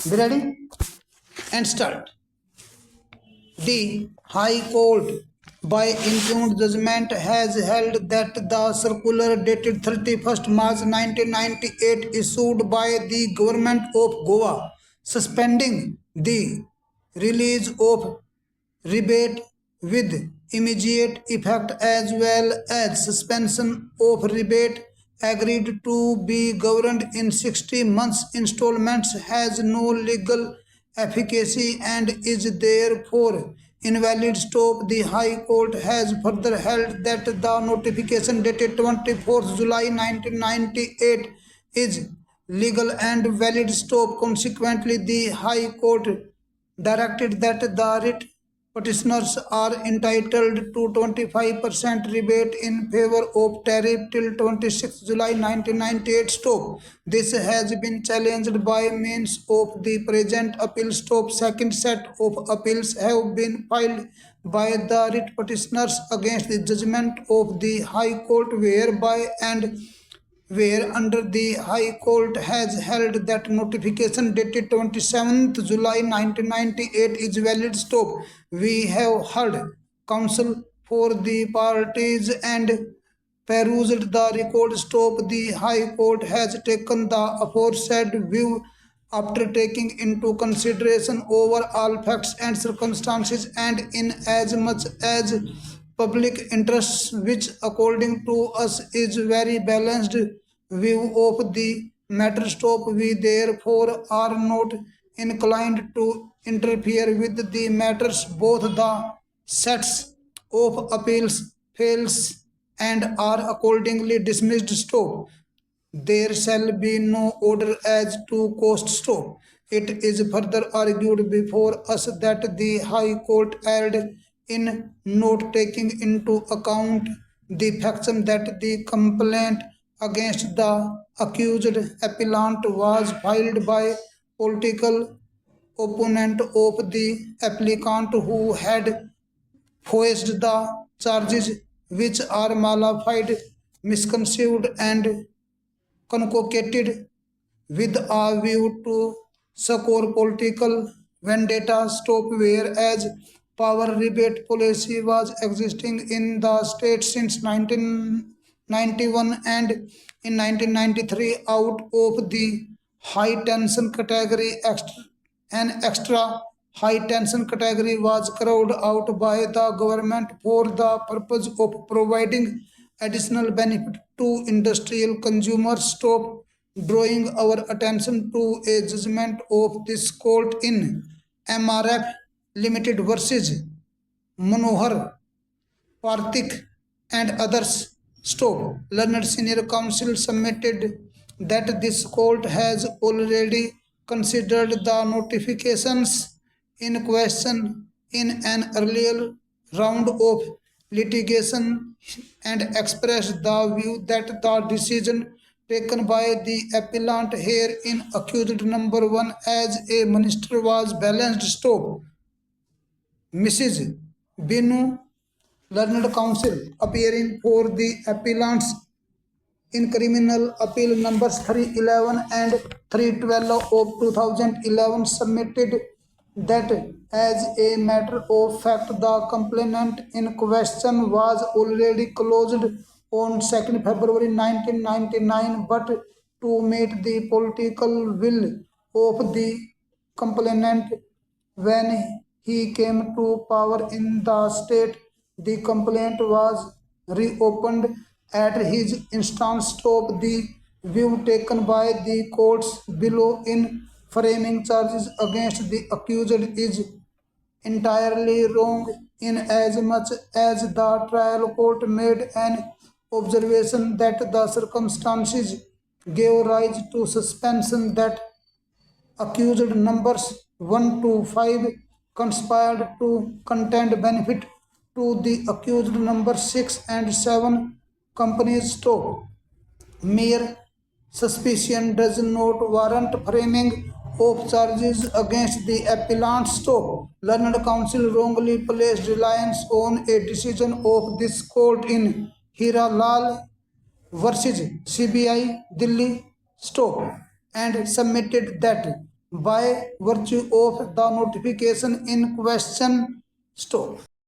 Be ready? And start. The High Court, by impugned judgment, has held that the circular dated 31st March 1998, issued by the Government of Goa, suspending the release of rebate with immediate effect as well as suspension of rebate agreed to be governed in 60 months installments has no legal efficacy and is therefore invalid. Stop. The High Court has further held that the notification dated 24th July 1998 is legal and valid. Stop. Consequently, the High Court directed that the writ petitioners are entitled to 25% rebate in favor of tariff till 26 July 1998. Stop. This has been challenged by means of the present appeal. Stop. Second set of appeals have been filed by the writ petitioners against the judgment of the High Court, where under the High Court has held that notification dated 27th July 1998 is valid. Stop. We have heard counsel for the parties and perused the record. Stop. The High Court has taken the aforesaid view after taking into consideration over all facts and circumstances and in as much as public interests, which according to us is very balanced view of the matter. Stop. We therefore are not inclined to interfere with the matters. Both the sets of appeals fails and are accordingly dismissed. Stop. There shall be no order as to cost. Stop. It is further argued before us that the High Court erred in not taking into account the fact that the complaint against the accused appellant was filed by political opponent of the applicant who had voiced the charges, which are malified, misconceived, and concocted with a view to succor political vendetta. Stop. Whereas power rebate policy was existing in the state since 1991 and in 1993, out of the high tension category, an extra high tension category was carved out by the government for the purpose of providing additional benefit to industrial consumers. Stop. Drawing our attention to a judgment of this court in MRF Limited versus Manohar Parthik and others. Stop. Learned Senior Counsel submitted that this court has already considered the notifications in question in an earlier round of litigation and expressed the view that the decision taken by the appellant here in accused number 1 as a minister was balanced. Stop. Mrs. Binu, Learned Counsel, appearing for the appellants in criminal appeal numbers 311 and 312 of 2011, submitted that as a matter of fact the complainant in question was already closed on 2nd February 1999, but to meet the political will of the complainant when he came to power in the state, the complaint was reopened at his instance. Stop. The view taken by the courts below in framing charges against the accused is entirely wrong, in as much as the trial court made an observation that the circumstances gave rise to suspension that accused numbers 1 to 5 conspired to contend benefit to the accused number 6 and 7 companies. Stop. Mere suspicion does not warrant framing of charges against the appellant. Stop. Learned Counsel wrongly placed reliance on a decision of this court in Hira Lal versus CBI Delhi. Stop. And submitted that by virtue of the notification in question. Stop.